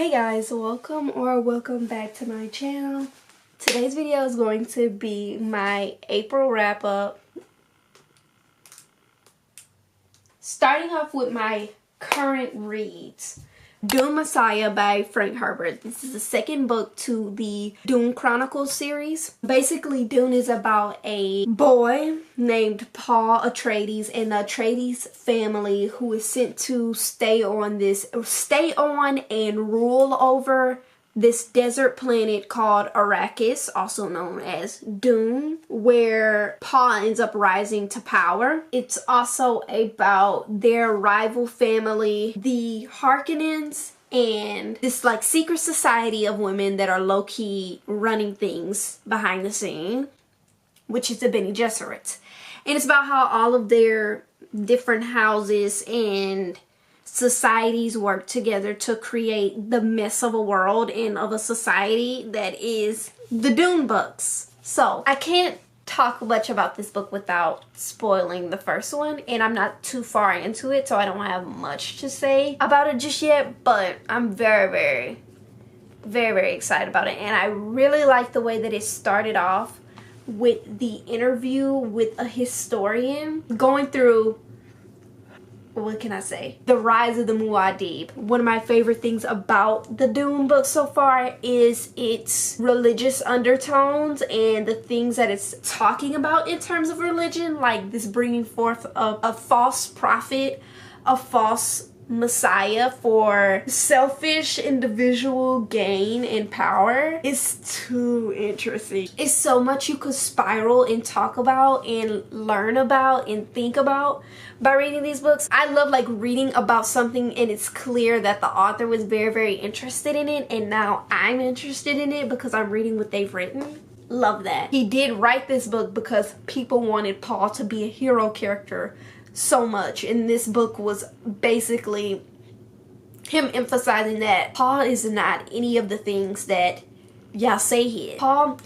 Hey guys, welcome back to my channel. Today's video is going to be my April wrap up. Starting off with my current reads. Dune Messiah by Frank Herbert. This is the second book to the Dune Chronicles series. Basically, Dune is about a boy named Paul Atreides and the Atreides family who is sent to stay on and rule over this desert planet called Arrakis, also known as Dune, where Paul ends up rising to power. It's also about their rival family, the Harkonnens, and this like secret society of women that are low-key running things behind the scene, which is the Bene Gesserit. And it's about how all of their different houses and societies work together to create the mess of a world and of a society that is the Dune books. So I can't talk much about this book without spoiling the first one, and I'm not too far into it, so I don't have much to say about it just yet, but I'm very excited about it. And I really like the way that it started off with the interview with a historian going through, what can I say, the rise of the Muad'Dib. One of my favorite things about the Dune book so far is its religious undertones and the things that it's talking about in terms of religion, like this bringing forth a false prophet, a false messiah for selfish individual gain and power. Is too interesting. It's so much you could spiral and talk about and learn about and think about by reading these books. I love like reading about something and it's clear that the author was very interested in it, and now I'm interested in it because I'm reading what they've written. Love that. He did write this book because people wanted Paul to be a hero character so much, and this book was basically him emphasizing that Paul is not any of the things that y'all say he is. Paul,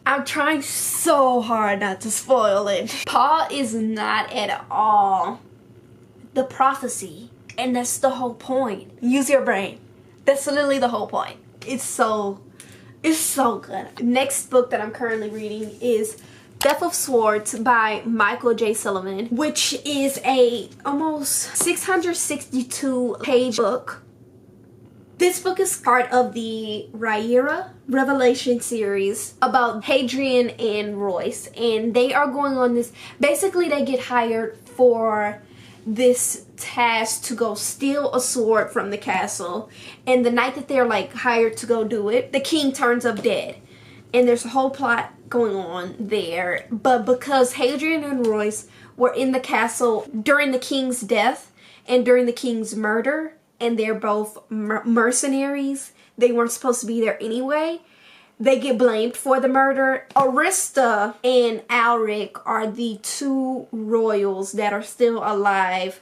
I'm trying so hard not to spoil it. Paul is not at all the prophecy, and that's the whole point. Use your brain. That's literally the whole point. It's so good. Next book that I'm currently reading is Death of Swords by Michael J. Sullivan, which is a almost 662 page book. This book is part of the Rhaenyra Revelation series about Hadrian and Royce, and they are going on this, basically they get hired for this task to go steal a sword from the castle, and the night that they're like hired to go do it, the king turns up dead, and there's a whole plot going on there. But because Hadrian and Royce were in the castle during the king's death and during the king's murder, and they're both mercenaries, they weren't supposed to be there anyway, they get blamed for the murder. Arista and Alric are the two royals that are still alive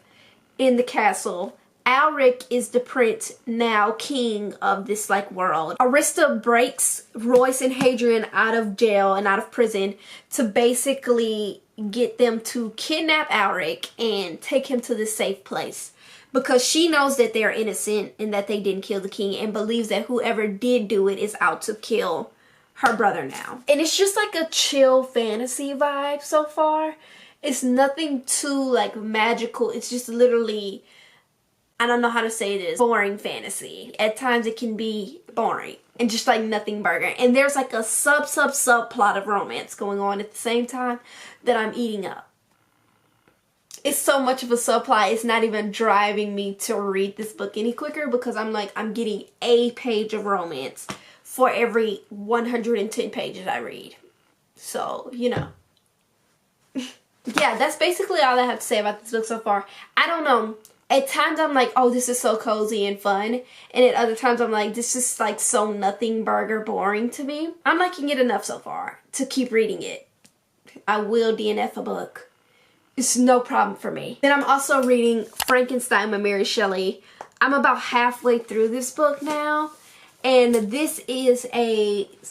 in the castle. Alric is the prince, now king of this like world. Arista breaks Royce and Hadrian out of jail and out of prison to basically get them to kidnap Alric and take him to this safe place, because she knows that they're innocent and that they didn't kill the king, and believes that whoever did do it is out to kill her brother now. And it's just like a chill fantasy vibe so far. It's nothing too like magical. It's just literally, I don't know how to say this, boring fantasy. At times it can be boring and just like nothing burger. And there's like a subplot of romance going on at the same time that I'm eating up. It's so much of a subplot, it's not even driving me to read this book any quicker, because I'm like, I'm getting a page of romance for every 110 pages I read. So, you know. Yeah, that's basically all I have to say about this book so far. I don't know. At times I'm like, oh, this is so cozy and fun. And at other times I'm like, this is like so nothing burger boring to me. I'm liking it enough so far to keep reading it. I will DNF a book. It's no problem for me. Then I'm also reading Frankenstein by Mary Shelley. I'm about halfway through this book now. And this is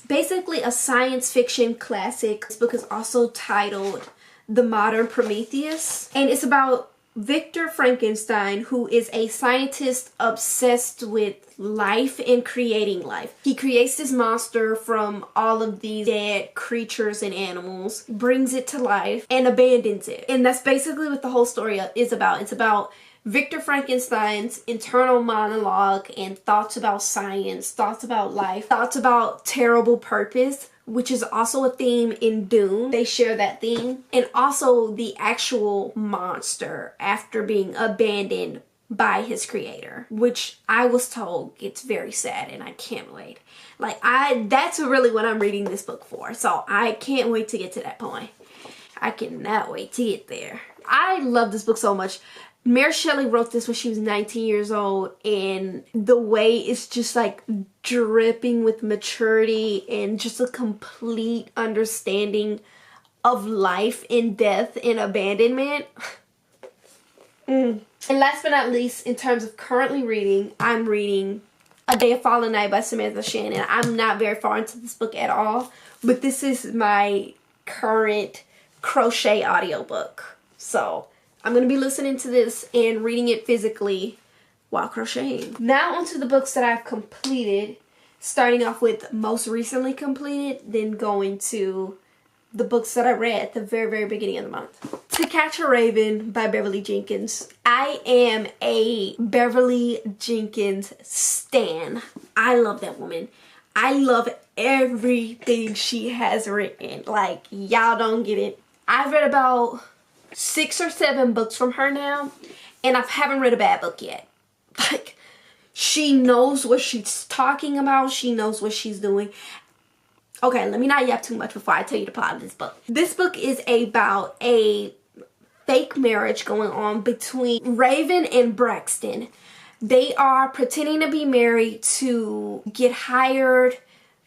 basically a science fiction classic. This book is also titled The Modern Prometheus. And it's about Victor Frankenstein, who is a scientist obsessed with life and creating life. He creates this monster from all of these dead creatures and animals, brings it to life, and abandons it. And that's basically what the whole story is about. It's about Victor Frankenstein's internal monologue and thoughts about science, thoughts about life, thoughts about terrible purpose, which is also a theme in Dune. They share that theme. And also the actual monster after being abandoned by his creator, which I was told gets very sad, and I can't wait. Like, that's really what I'm reading this book for. So I can't wait to get to that point. I cannot wait to get there. I love this book so much. Mary Shelley wrote this when she was 19 years old, and the way it's just like dripping with maturity and just a complete understanding of life and death and abandonment. And last but not least, in terms of currently reading, I'm reading A Day of Fallen Night by Samantha Shannon. I'm not very far into this book at all, but this is my current crochet audiobook. So I'm going to be listening to this and reading it physically while crocheting. Now onto the books that I've completed, starting off with most recently completed, then going to the books that I read at the very, very beginning of the month. To Catch a Raven by Beverly Jenkins. I am a Beverly Jenkins stan. I love that woman. I love everything she has written. Like, y'all don't get it. I've read about 6 or 7 books from her now, and I haven't read a bad book yet. Like, she knows what she's talking about. She knows what she's doing. Okay, let me not yap too much before I tell you the plot of this book. This book is about a fake marriage going on between Raven and Braxton. They are pretending to be married to get hired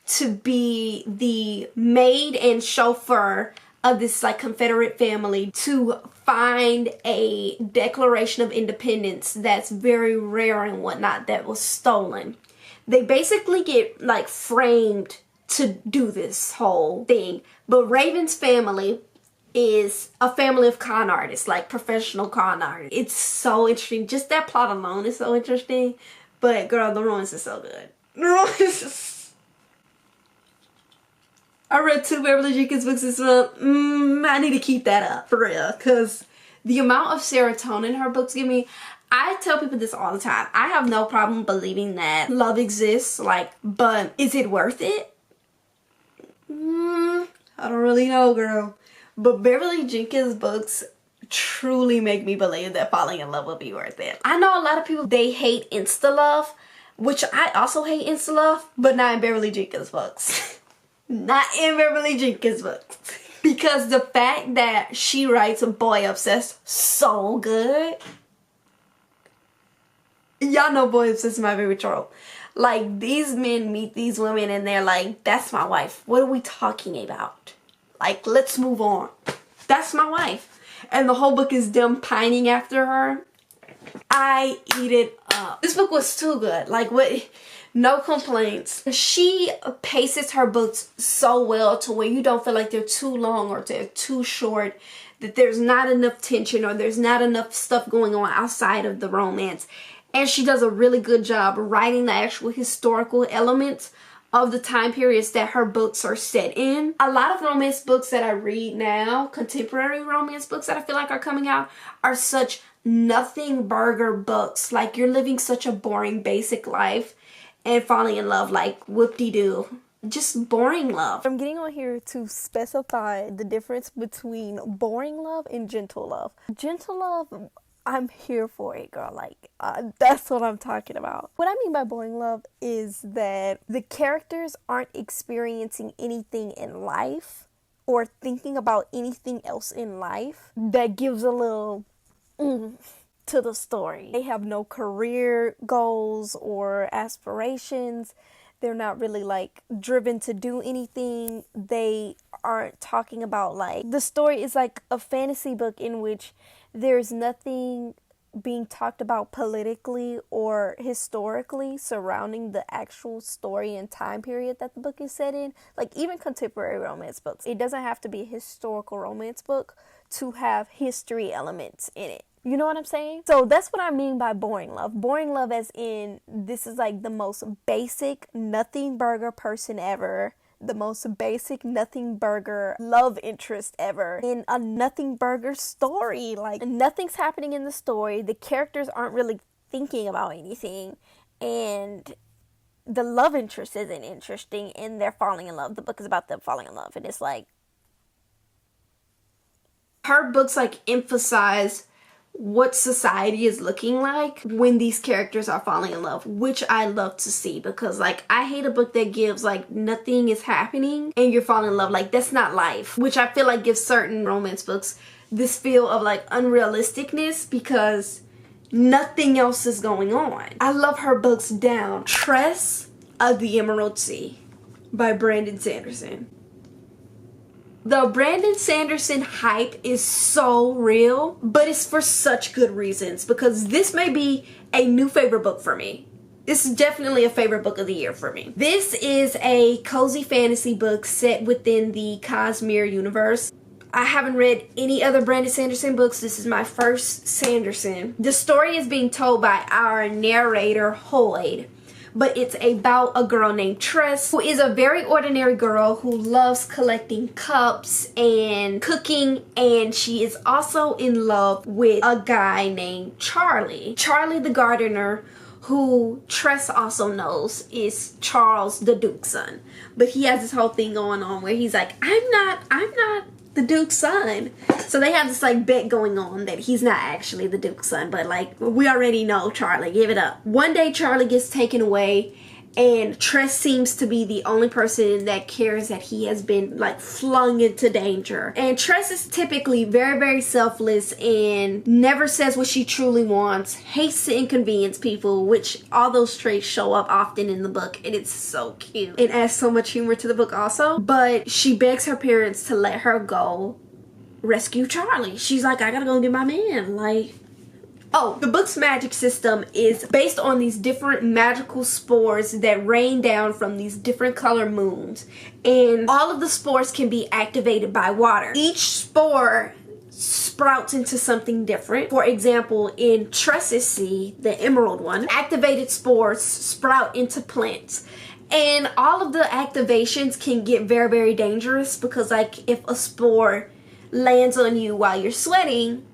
to be the maid and chauffeur of this like Confederate family to find a Declaration of Independence that's very rare and whatnot that was stolen. They basically get like framed to do this whole thing, but Raven's family is a family of con artists, like professional con artists. It's so interesting. Just that plot alone is so interesting. But girl, the romance is so good. The romance is I read 2 Beverly Jenkins books this month. I need to keep that up for real, because the amount of serotonin her books give me. I tell people this all the time. I have no problem believing that love exists, like, but is it worth it? I don't really know, girl. But Beverly Jenkins books truly make me believe that falling in love will be worth it. I know a lot of people, they hate insta love, which I also hate insta love, but not in Beverly Jenkins books. Not in Beverly Jenkins books. Because the fact that she writes a boy obsessed so good. Y'all know boy obsessed is my favorite trope. Like, these men meet these women and they're like, that's my wife. What are we talking about? Like, let's move on. That's my wife. And the whole book is them pining after her. I eat it up. This book was too good. Like, what? No complaints. She paces her books so well to where you don't feel like they're too long or they're too short, that there's not enough tension or there's not enough stuff going on outside of the romance. And she does a really good job writing the actual historical elements of the time periods that her books are set in. A lot of romance books that I read now, contemporary romance books that I feel like are coming out, are such nothing burger books. Like, you're living such a boring basic life and falling in love like whoop-de-doo. Just boring love. I'm getting on here to specify the difference between boring love and gentle love. Gentle love, I'm here for it, girl. Like, that's what I'm talking about. What I mean by boring love is that the characters aren't experiencing anything in life or thinking about anything else in life that gives a little to the story. They have no career goals or aspirations. They're not really like driven to do anything. They aren't talking about, like, the story is like a fantasy book in which there's nothing being talked about politically or historically surrounding the actual story and time period that the book is set in. Like, even contemporary romance books, it doesn't have to be a historical romance book to have history elements in it. You know what I'm saying? So that's what I mean by boring love. Boring love as in, this is like the most basic nothing burger person ever. The most basic nothing burger love interest ever in a nothing burger story. Like, nothing's happening in the story. The characters aren't really thinking about anything. And the love interest isn't interesting, and they're falling in love. The book is about them falling in love. And it's like, her books like emphasize what society is looking like when these characters are falling in love, which I love to see, because like, I hate a book that gives like nothing is happening and you're falling in love. Like, that's not life, which I feel like gives certain romance books this feel of like unrealisticness because nothing else is going on. I love her books down. Tress of the Emerald Sea by Brandon Sanderson. The Brandon Sanderson hype is so real, but it's for such good reasons, because this may be a new favorite book for me. This is definitely a favorite book of the year for me. This is a cozy fantasy book set within the Cosmere universe. I haven't read any other Brandon Sanderson books. This is my first Sanderson. The story is being told by our narrator, Hoyd. But it's about a girl named Tress, who is a very ordinary girl who loves collecting cups and cooking, and she is also in love with a guy named Charlie. Charlie the gardener, who Tress also knows is Charles the Duke's son. But he has this whole thing going on where he's like, I'm not the Duke's son. So they have this like bet going on that he's not actually the Duke's son, but like, we already know Charlie, give it up. One day Charlie gets taken away, and Tress seems to be the only person that cares that he has been like flung into danger. And Tress is typically very, very selfless and never says what she truly wants, hates to inconvenience people, which all those traits show up often in the book, and it's so cute. It adds so much humor to the book also. But she begs her parents to let her go rescue Charlie. She's like, I gotta go get my man. Like, oh, the book's magic system is based on these different magical spores that rain down from these different color moons. And all of the spores can be activated by water. Each spore sprouts into something different. For example, in Tress's Sea, the emerald one, activated spores sprout into plants. And all of the activations can get very, very dangerous, because like, if a spore lands on you while you're sweating,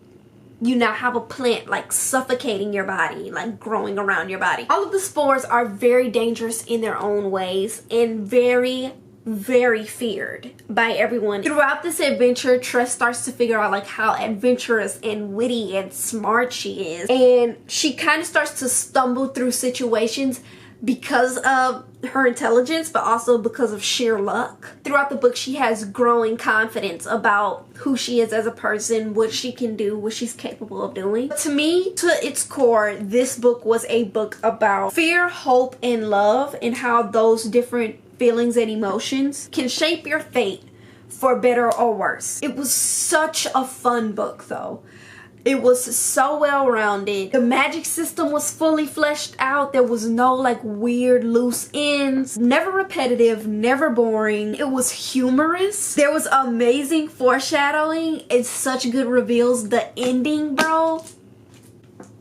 you now have a plant like suffocating your body, like growing around your body. All of the spores are very dangerous in their own ways and very, very feared by everyone. Throughout this adventure, Tress starts to figure out like how adventurous and witty and smart she is, and she kind of starts to stumble through situations because of her intelligence, but also because of sheer luck. Throughout the book, she has growing confidence about who she is as a person, what she can do, what she's capable of doing. To me, to its core, this book was a book about fear, hope, and love, and how those different feelings and emotions can shape your fate for better or worse. It was such a fun book though. It was so well-rounded. The magic system was fully fleshed out. There was no like weird loose ends. Never repetitive, never boring. It was humorous. There was amazing foreshadowing and such good reveals. The ending, bro.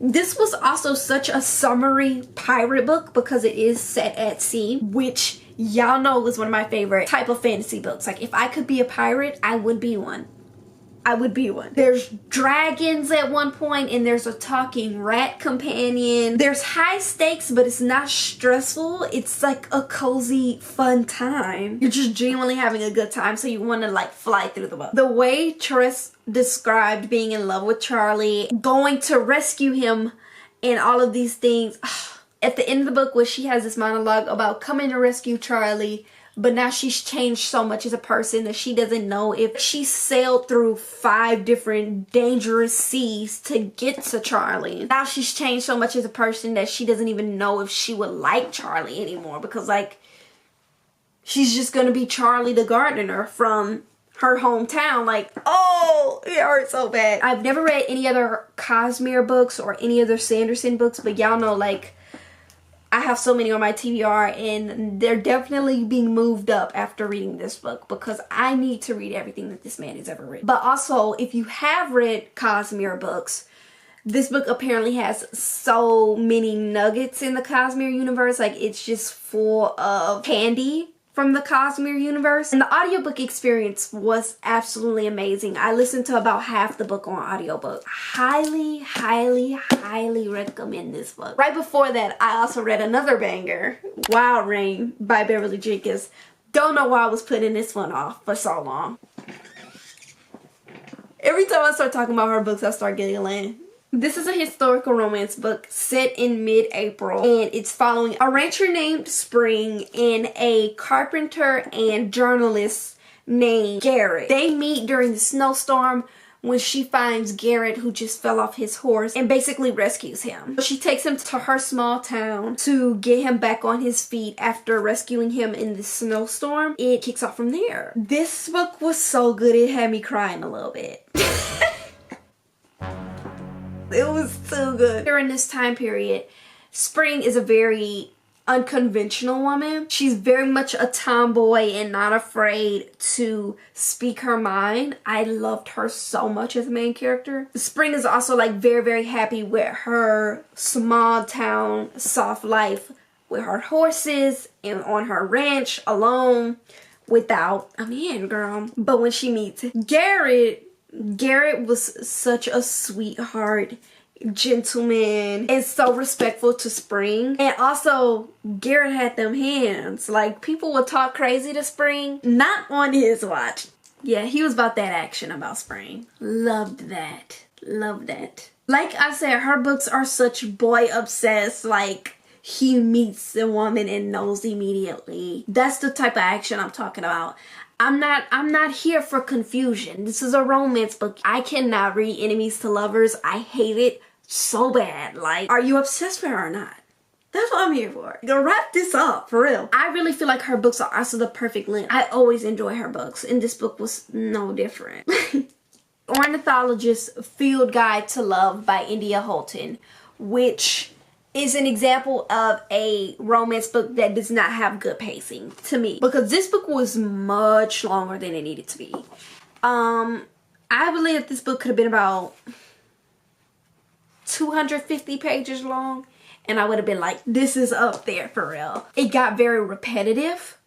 This was also such a summery pirate book because it is set at sea, which y'all know was one of my favorite type of fantasy books. Like, if I could be a pirate, I would be one. I would be one. There's dragons at one point, and there's a talking rat companion. There's high stakes, but it's not stressful. It's like a cozy, fun time. You're just genuinely having a good time, so you want to like fly through the book. The way Tress described being in love with Charlie, going to rescue him, and all of these things. At the end of the book, where she has this monologue about coming to rescue Charlie, but now she's changed so much as a person that she doesn't know if she sailed through 5 different dangerous seas to get to Charlie. Now she's changed so much as a person that she doesn't even know if she would like Charlie anymore, because like, she's just gonna be Charlie the gardener from her hometown. Like, oh, it hurts so bad. I've never read any other Cosmere books or any other Sanderson books, but y'all know like, I have so many on my TBR, and they're definitely being moved up after reading this book, because I need to read everything that this man has ever written. But also, if you have read Cosmere books, This book apparently has so many nuggets in the Cosmere universe. Like, it's just full of candy from the Cosmere universe. And the audiobook experience was absolutely amazing. I listened to about half the book on audiobook. Highly, highly, highly recommend this book. Right before that, I also read another banger, Wild Rain by Beverly Jenkins. Don't know why I was putting this one off for so long. Every time I start talking about her books, I start giggling. This is a historical romance book set in mid-April, and it's following a rancher named Spring and a carpenter and journalist named Garrett. They meet during the snowstorm when she finds Garrett, who just fell off his horse, and basically rescues him. She takes him to her small town to get him back on his feet after rescuing him in the snowstorm. It kicks off from there. This book was so good, it had me crying a little bit. It was so good. During this time period, Spring is a very unconventional woman. She's very much a tomboy and not afraid to speak her mind. I loved her so much as a main character. Spring is also like very, very happy with her small town soft life with her horses and on her ranch alone without a man, girl. But when she meets Garrett was such a sweetheart, gentleman, and so respectful to Spring. And also, Garrett had them hands. Like, people would talk crazy to Spring. Not on his watch. Yeah, he was about that action about Spring. Loved that. Loved that. Like I said, her books are such boy obsessed. Like, he meets the woman and knows immediately. That's the type of action I'm talking about. I'm not here for confusion. This is a romance book. I cannot read enemies to lovers. I hate it so bad. Like, are you obsessed with her or not? That's what I'm here for. Go wrap this up, for real. I really feel like her books are also the perfect length. I always enjoy her books, and this book was no different. Ornithologist Field Guide to Love by India Holton, which is an example of a romance book that does not have good pacing to me, because this book was much longer than it needed to be. I believe that this book could have been about 250 pages long, and I would have been like, this is up there for real. It got very repetitive,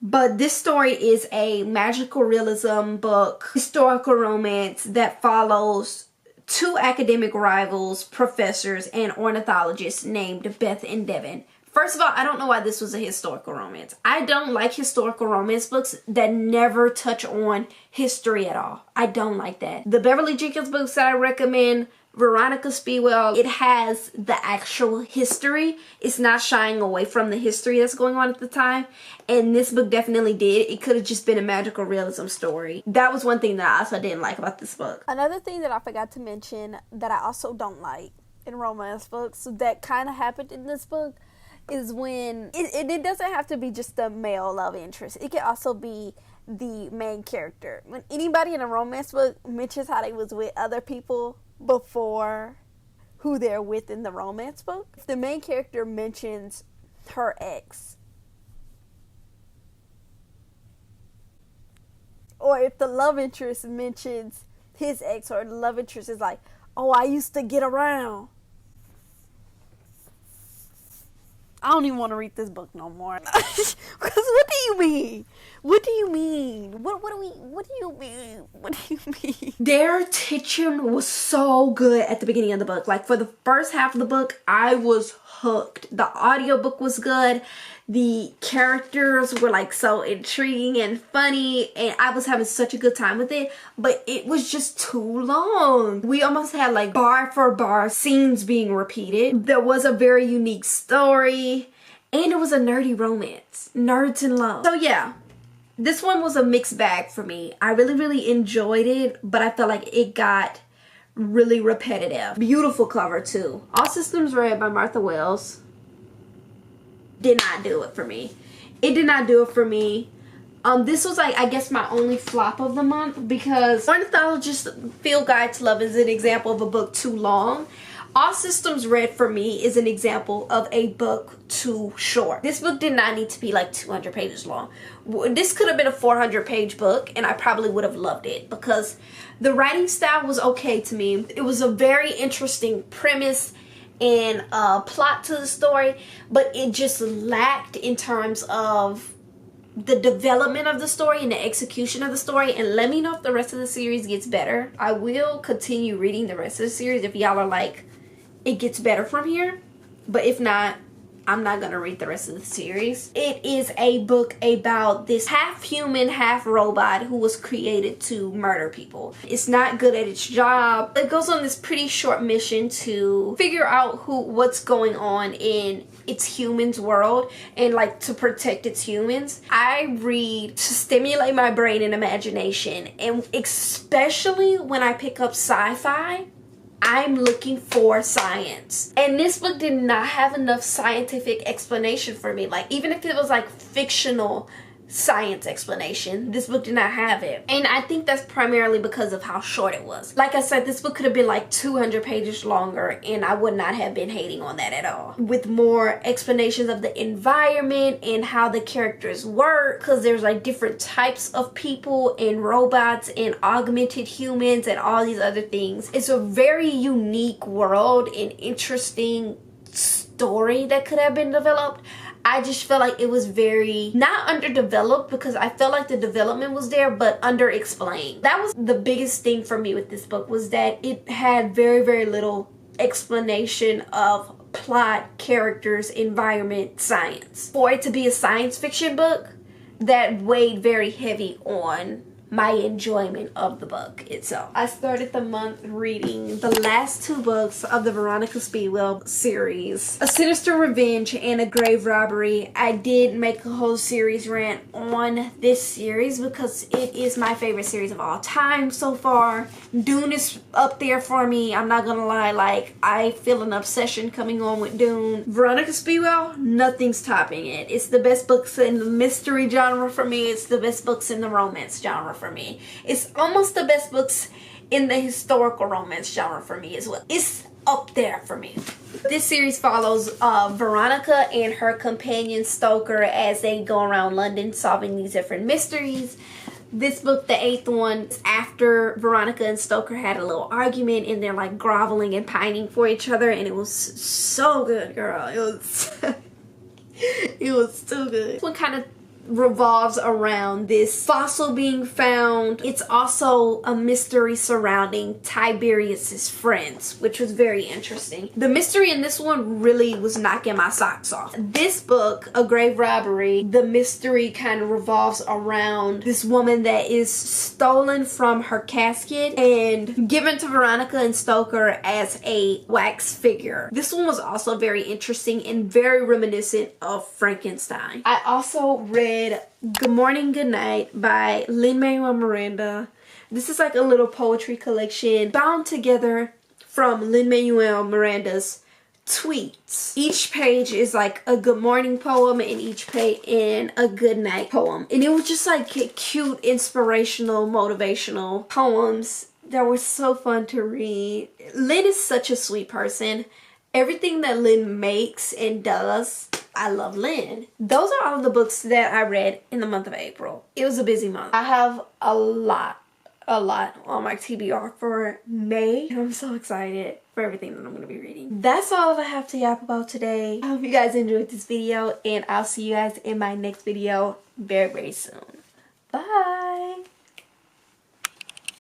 but this story is a magical realism book, historical romance that follows two academic rivals, professors, and ornithologists named Beth and Devin. First of all, I don't know why this was a historical romance. I don't like historical romance books that never touch on history at all. I don't like that. The Beverly Jenkins books that I recommend, Veronica Speedwell, it has the actual history. It's not shying away from the history that's going on at the time. And this book definitely did. It could have just been a magical realism story. That was one thing that I also didn't like about this book. Another thing that I forgot to mention that I also don't like in romance books that kind of happened in this book is when it doesn't have to be just the male love interest. It can also be the main character. When anybody in a romance book mentions how they was with other people before who they're with in the romance book, if the main character mentions her ex, or if the love interest mentions his ex, or the love interest is like, oh, I used to get around, I don't even want to read this book no more. Because what do you mean? What do you mean? What do you mean? What do you mean? Their teaching was so good at the beginning of the book. Like, for the first half of the book, I was hooked. The audiobook was good. The characters were like so intriguing and funny, and I was having such a good time with it, but it was just too long. We almost had like bar for bar scenes being repeated. There was a very unique story, and it was a nerdy romance. Nerds in love. So yeah, this one was a mixed bag for me. I really enjoyed it, but I felt like it got really repetitive. Beautiful cover too. All Systems Red by Martha Wells did not do it for me. It did not do it for me. This was like, I guess, my only flop of the month, because Ornithologist Field Guide to Love is an example of a book too long. All Systems Red for me is an example of a book too short. This book did not need to be like 200 pages long. This could have been a 400-page book and I probably would have loved it because the writing style was okay to me. It was a very interesting premise and plot to the story, but it just lacked in terms of the development of the story and the execution of the story. And let me know if the rest of the series gets better. I will continue reading the rest of the series if y'all are like, it gets better from here. But if not, I'm not gonna read the rest of the series. It is a book about this half human, half robot who was created to murder people. It's not good at its job. It goes on this pretty short mission to figure out what's going on in its humans world and like to protect its humans. I read to stimulate my brain and imagination, and especially when I pick up sci-fi, I'm looking for science. And this book did not have enough scientific explanation for me. Like, even if it was like fictional science explanation, this book did not have it. And I think that's primarily because of how short it was. Like I said, this book could have been like 200 pages longer and I would not have been hating on that at all. With more explanations of the environment and how the characters work, because there's like different types of people and robots and augmented humans and all these other things. It's a very unique world and interesting story that could have been developed. I just felt like it was very, not underdeveloped because I felt like the development was there, but underexplained. That was the biggest thing for me with this book, was that it had very, very little explanation of plot, characters, environment, science. For it to be a science fiction book, that weighed very heavy on my enjoyment of the book itself. I started the month reading the last two books of the Veronica Speedwell series, A Sinister Revenge and A Grave Robbery. I did make a whole series rant on this series because it is my favorite series of all time so far. Dune is up there for me. I'm not gonna lie, like, I feel an obsession coming on with Dune. Veronica Speedwell, nothing's topping it. It's the best books in the mystery genre for me. It's the best books in the romance genre for me. It's almost the best books in the historical romance genre for me as well. It's up there for me. This series follows Veronica and her companion Stoker as they go around London solving these different mysteries. This book, the 8th one, is after Veronica and Stoker had a little argument and they're like groveling and pining for each other, and it was so good, girl. It was it was so good. This one kind of revolves around this fossil being found. It's also a mystery surrounding Tiberius's friends, which was very interesting. The mystery in this one really was knocking my socks off. This book, A Grave Robbery, the mystery kind of revolves around this woman that is stolen from her casket and given to Veronica and Stoker as a wax figure. This one was also very interesting and very reminiscent of Frankenstein. I also read Good Morning, Good Night by Lin-Manuel Miranda. This is like a little poetry collection bound together from Lin-Manuel Miranda's tweets. Each page is like a good morning poem and each page and a good night poem. And it was just like cute, inspirational, motivational poems that were so fun to read. Lin is such a sweet person. Everything that Lin makes and does, I love Lin. Those are all the books that I read in the month of April. It was a busy month. I have a lot on my TBR for May, and I'm so excited for everything that I'm going to be reading. That's all I have to yap about today. I hope you guys enjoyed this video, and I'll see you guys in my next video very, very soon. Bye!